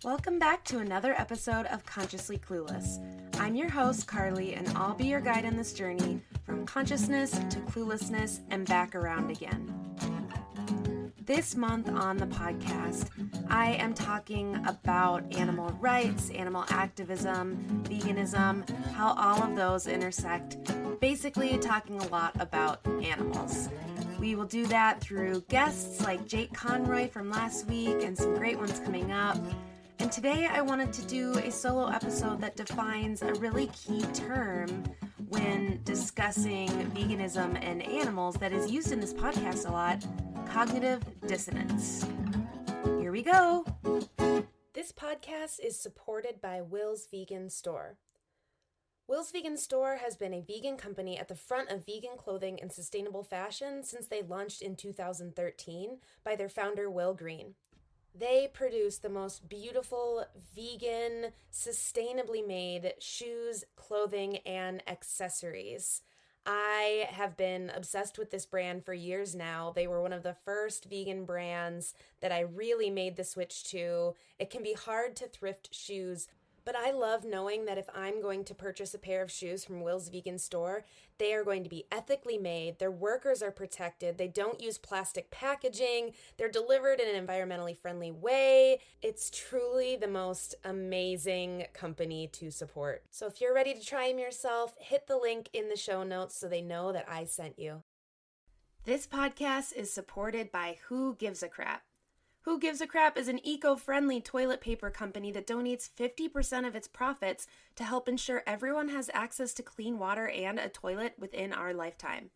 Welcome back to another episode of Consciously Clueless. I'm your host, Carly, and I'll be your guide on this journey from consciousness to cluelessness and back around again. This month on the podcast, I am talking about animal rights, animal activism, veganism, how all of those intersect, basically talking a lot about animals. We will do that through guests like Jake Conroy from last week and some great ones coming up. And today I wanted to do a solo episode that defines a really key term when discussing veganism and animals that is used in this podcast a lot, cognitive dissonance. Here we go. This podcast is supported by Will's Vegan Store. Will's Vegan Store has been a vegan company at the front of vegan clothing and sustainable fashion since they launched in 2013 by their founder, Will Green. They produce the most beautiful, vegan, sustainably made shoes, clothing, and accessories. I have been obsessed with this brand for years now. They were one of the first vegan brands that I really made the switch to. It can be hard to thrift shoes, but I love knowing that if I'm going to purchase a pair of shoes from Will's Vegan Store, they are going to be ethically made, their workers are protected, they don't use plastic packaging, they're delivered in an environmentally friendly way. It's truly the most amazing company to support. So if you're ready to try them yourself, hit the link in the show notes so they know that I sent you. This podcast is supported by Who Gives a Crap. Who Gives a Crap is an eco-friendly toilet paper company that donates 50% of its profits to help ensure everyone has access to clean water and a toilet within our lifetime.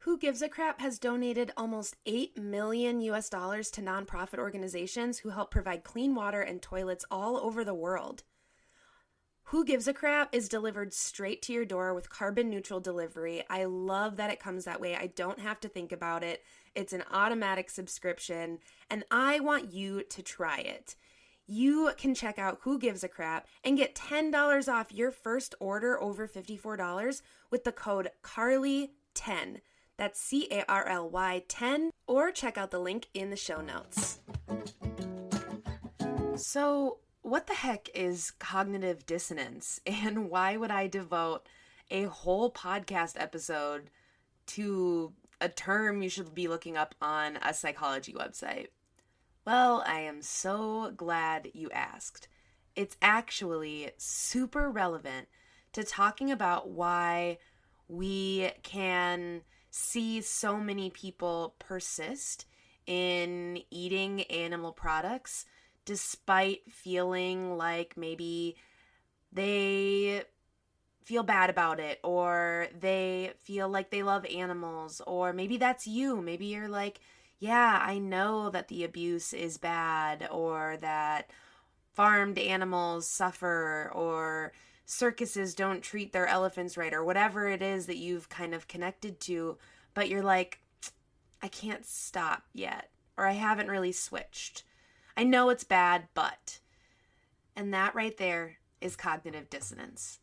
Who Gives a Crap has donated almost $8 million to nonprofit organizations who help provide clean water and toilets all over the world. Who Gives a Crap is delivered straight to your door with carbon neutral delivery. I love that it comes that way. I don't have to think about it. It's an automatic subscription, and I want you to try it. You can check out Who Gives a Crap and get $10 off your first order over $54 with the code CARLY10. That's CARLY 10, or check out the link in the show notes. So, what the heck is cognitive dissonance, and why would I devote a whole podcast episode to a term you should be looking up on a psychology website? Well, I am so glad you asked. It's actually super relevant to talking about why we can see so many people persist in eating animal products despite feeling like maybe they feel bad about it, or they feel like they love animals, or maybe that's you. Maybe you're like, yeah, I know that the abuse is bad, or that farmed animals suffer, or circuses don't treat their elephants right, or whatever it is that you've kind of connected to, but you're like, I can't stop yet, or I haven't really switched. I know it's bad, but. And that right there is cognitive dissonance.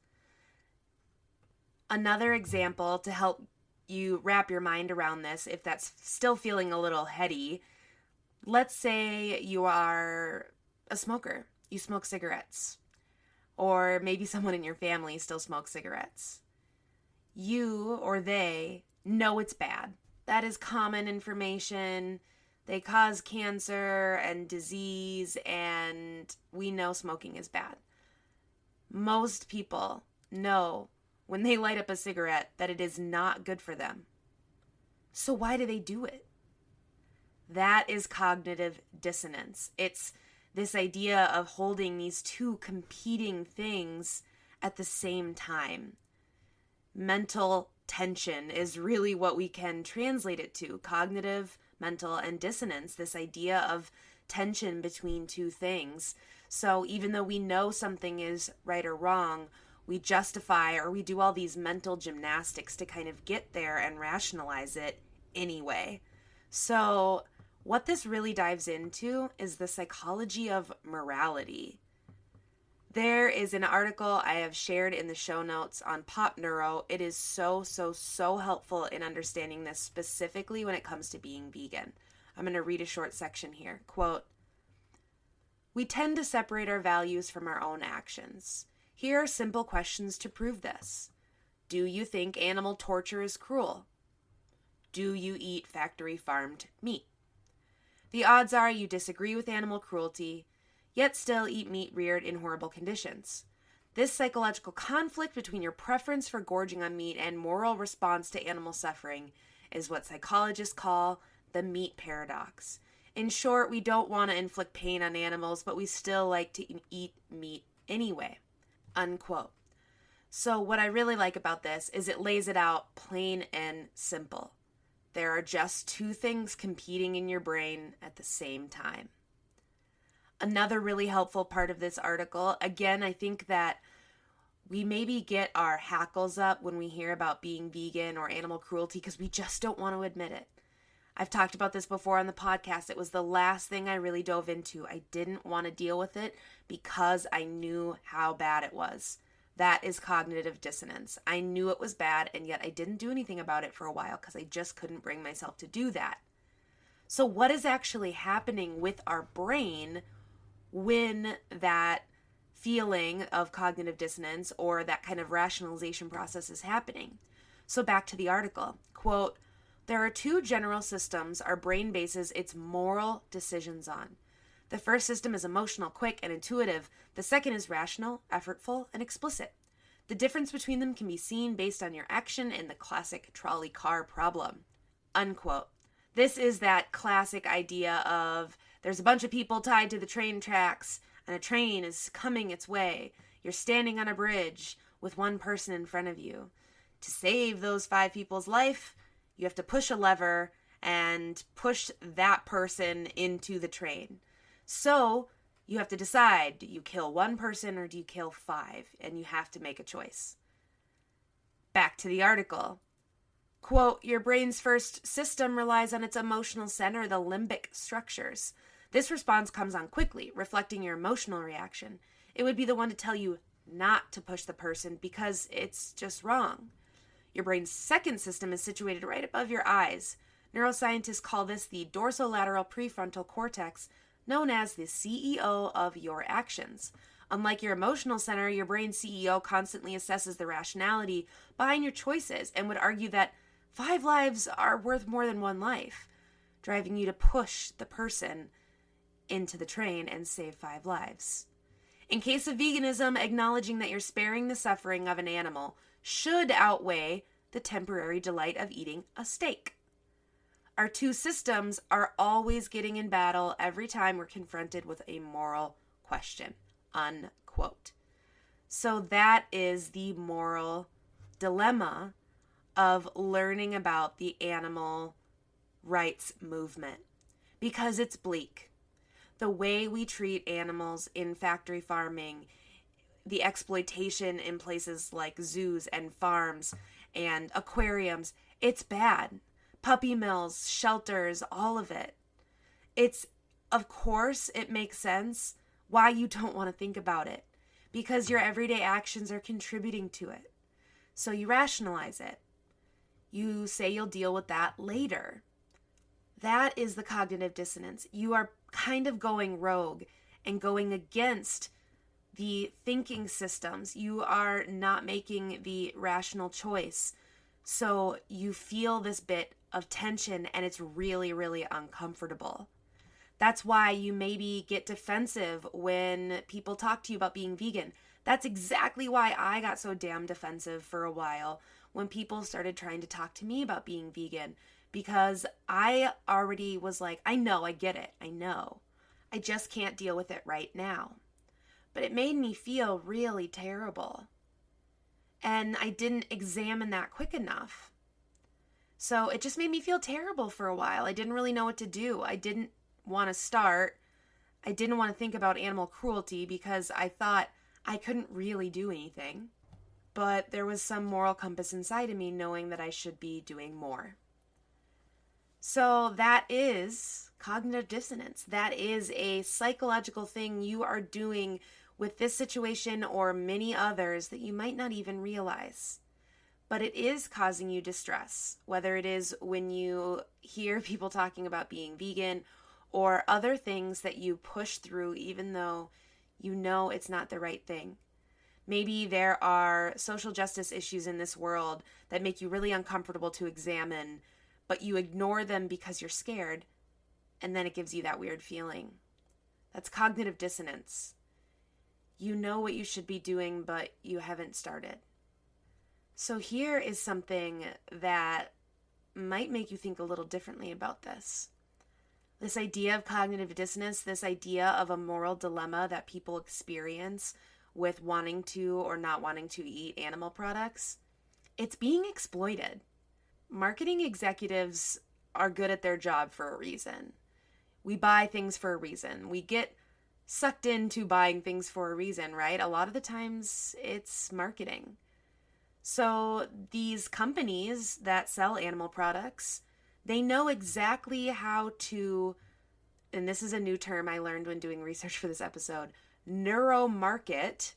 Another example to help you wrap your mind around this, if that's still feeling a little heady, let's say you are a smoker. You smoke cigarettes. Or maybe someone in your family still smokes cigarettes. You or they know it's bad. That is common information. They cause cancer and disease, and we know smoking is bad. Most people know when they light up a cigarette that it is not good for them. So why do they do it? That is cognitive dissonance. It's this idea of holding these two competing things at the same time. Mental tension is really what we can translate it to. Cognitive, mental, and dissonance, this idea of tension between two things. So even though we know something is right or wrong, we justify or we do all these mental gymnastics to kind of get there and rationalize it anyway. So what this really dives into is the psychology of morality. There is an article I have shared in the show notes on Pop Neuro. It is so helpful in understanding this, specifically when it comes to being vegan. I'm going to read a short section here. Quote, We tend to separate our values from our own actions. Here are simple questions to prove this. Do you think animal torture is cruel? Do you eat factory farmed meat? The odds are you disagree with animal cruelty, yet still eat meat reared in horrible conditions. This psychological conflict between your preference for gorging on meat and moral response to animal suffering is what psychologists call the meat paradox. In short, we don't want to inflict pain on animals, but we still like to eat meat anyway. Unquote. So what I really like about this is it lays it out plain and simple. There are just two things competing in your brain at the same time. Another really helpful part of this article, again, I think that we maybe get our hackles up when we hear about being vegan or animal cruelty because we just don't want to admit it. I've talked about this before on the podcast. It was the last thing I really dove into. I didn't want to deal with it because I knew how bad it was. That is cognitive dissonance. I knew it was bad, and yet I didn't do anything about it for a while because I just couldn't bring myself to do that. So what is actually happening with our brain when that feeling of cognitive dissonance or that kind of rationalization process is happening? So back to the article. Quote, there are two general systems our brain bases its moral decisions on. The first system is emotional, quick, and intuitive. The second is rational, effortful, and explicit. The difference between them can be seen based on your action in the classic trolley car problem. Unquote. This is that classic idea of there's a bunch of people tied to the train tracks and a train is coming its way. You're standing on a bridge with one person in front of you. To save those 5 people's life, you have to push a lever and push that person into the train. So you have to decide, do you kill one person or do you kill 5? And you have to make a choice. Back to the article. Quote, your brain's first system relies on its emotional center, the limbic structures. This response comes on quickly, reflecting your emotional reaction. It would be the one to tell you not to push the person because it's just wrong. Your brain's second system is situated right above your eyes. Neuroscientists call this the dorsolateral prefrontal cortex, known as the CEO of your actions. Unlike your emotional center, your brain's CEO constantly assesses the rationality behind your choices and would argue that 5 lives are worth more than 1 life, driving you to push the person into the train and save 5 lives. In case of veganism, acknowledging that you're sparing the suffering of an animal should outweigh the temporary delight of eating a steak. Our two systems are always getting in battle every time we're confronted with a moral question. Unquote. So that is the moral dilemma of learning about the animal rights movement, because it's bleak. The way we treat animals in factory farming, the exploitation in places like zoos and farms and aquariums, it's bad. Puppy mills, shelters, all of it. Of course, it makes sense why you don't want to think about it, because your everyday actions are contributing to it. So you rationalize it. You say you'll deal with that later. That is the cognitive dissonance. You are kind of going rogue and going against the thinking systems. You are not making the rational choice. So you feel this bit of tension and it's really, really uncomfortable. That's why you maybe get defensive when people talk to you about being vegan. That's exactly why I got so damn defensive for a while when people started trying to talk to me about being vegan, because I already was like, I know, I get it, I know. I just can't deal with it right now. But it made me feel really terrible. And I didn't examine that quick enough. So it just made me feel terrible for a while. I didn't really know what to do. I didn't want to start. I didn't want to think about animal cruelty because I thought I couldn't really do anything. But there was some moral compass inside of me knowing that I should be doing more. So that is cognitive dissonance. That is a psychological thing you are doing with this situation or many others that you might not even realize. But it is causing you distress, whether it is when you hear people talking about being vegan, or other things that you push through even though you know it's not the right thing. Maybe there are social justice issues in this world that make you really uncomfortable to examine, but you ignore them because you're scared, and then it gives you that weird feeling. That's cognitive dissonance. You know what you should be doing, but you haven't started. So here is something that might make you think a little differently about this. This idea of cognitive dissonance, this idea of a moral dilemma that people experience with wanting to or not wanting to eat animal products, it's being exploited. Marketing executives are good at their job for a reason. We buy things for a reason. We get sucked into buying things for a reason, right? A lot of the times it's marketing. So these companies that sell animal products, they know exactly how to, and this is a new term I learned when doing research for this episode, neuromarket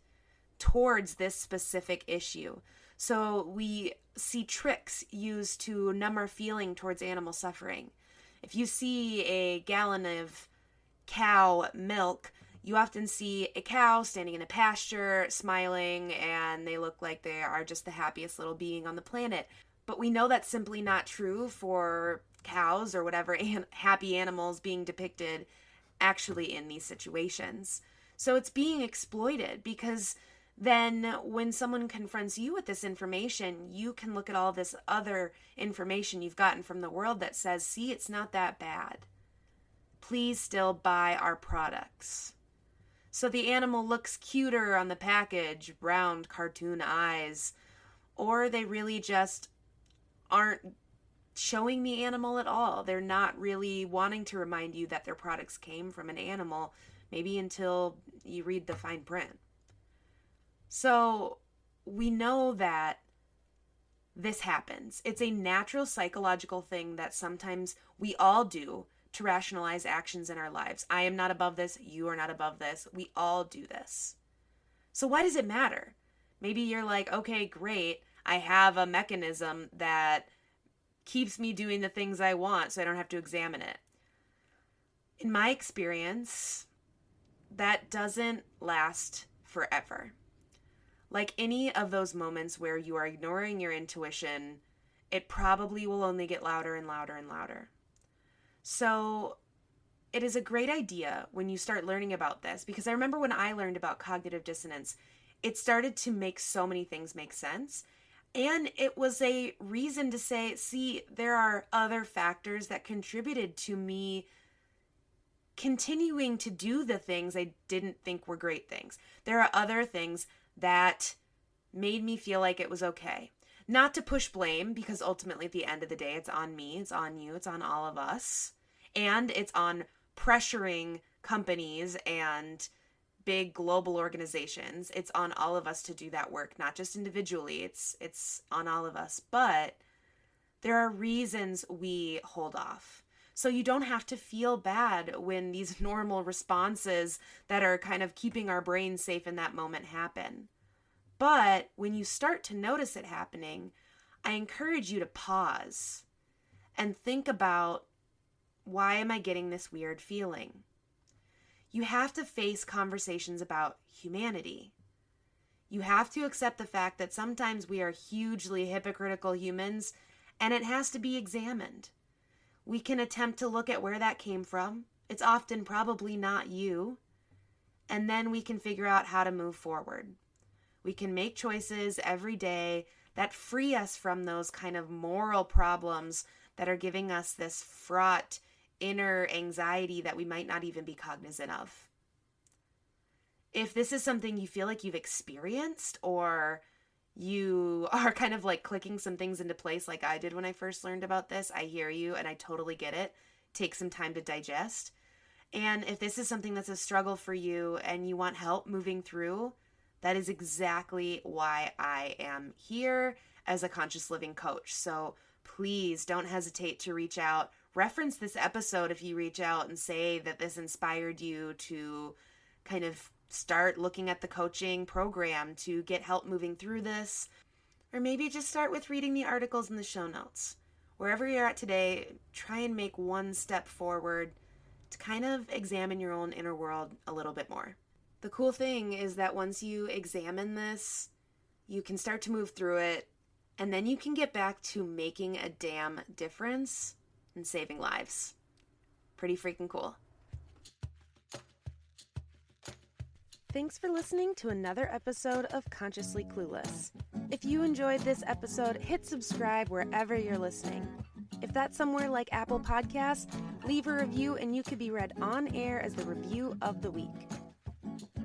towards this specific issue. So we see tricks used to numb our feeling towards animal suffering. If you see a gallon of cow milk, you often see a cow standing in a pasture, smiling, and they look like they are just the happiest little being on the planet. But we know that's simply not true for cows or whatever happy animals being depicted actually in these situations. So it's being exploited because then when someone confronts you with this information, you can look at all this other information you've gotten from the world that says, see, it's not that bad. Please still buy our products. So the animal looks cuter on the package, round cartoon eyes, or they really just aren't showing the animal at all. They're not really wanting to remind you that their products came from an animal, maybe until you read the fine print. So we know that this happens. It's a natural psychological thing that sometimes we all do to rationalize actions in our lives. I am not above this. You are not above this. We all do this. So why does it matter? Maybe you're like, okay, great. I have a mechanism that keeps me doing the things I want so I don't have to examine it. In my experience, that doesn't last forever. Like any of those moments where you are ignoring your intuition, it probably will only get louder and louder and louder. So it is a great idea when you start learning about this, because I remember when I learned about cognitive dissonance, it started to make so many things make sense. And it was a reason to say, see, there are other factors that contributed to me continuing to do the things I didn't think were great things. There are other things that made me feel like it was okay. Not to push blame, because ultimately at the end of the day, it's on me, it's on you, it's on all of us. And it's on pressuring companies and big global organizations. It's on all of us to do that work, not just individually. It's on all of us. But there are reasons we hold off. So you don't have to feel bad when these normal responses that are kind of keeping our brains safe in that moment happen. But when you start to notice it happening, I encourage you to pause and think about, why am I getting this weird feeling? You have to face conversations about humanity. You have to accept the fact that sometimes we are hugely hypocritical humans, and it has to be examined. We can attempt to look at where that came from. It's often probably not you. And then we can figure out how to move forward. We can make choices every day that free us from those kind of moral problems that are giving us this fraught inner anxiety that we might not even be cognizant of. If this is something you feel like you've experienced, or you are kind of like clicking some things into place like I did when I first learned about this, I hear you and I totally get it. Take some time to digest. And if this is something that's a struggle for you and you want help moving through, that is exactly why I am here as a conscious living coach. So please don't hesitate to reach out. Reference this episode if you reach out and say that this inspired you to kind of start looking at the coaching program to get help moving through this. Or maybe just start with reading the articles in the show notes. Wherever you're at today, try and make one step forward to kind of examine your own inner world a little bit more. The cool thing is that once you examine this, you can start to move through it, and then you can get back to making a damn difference and saving lives. Pretty freaking cool. Thanks for listening to another episode of Consciously Clueless. If you enjoyed this episode, hit subscribe wherever you're listening. If that's somewhere like Apple Podcasts, leave a review and you could be read on air as the review of the week.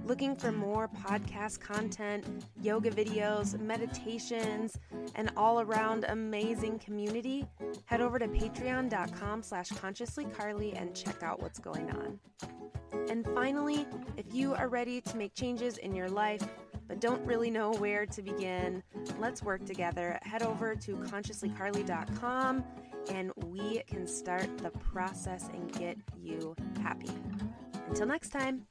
Looking for more podcast content, yoga videos, meditations, and all-around amazing community? Head over to patreon.com/consciouslycarly and check out what's going on. And finally, if you are ready to make changes in your life but don't really know where to begin, let's work together. Head over to consciouslycarly.com and we can start the process and get you happy. Until next time.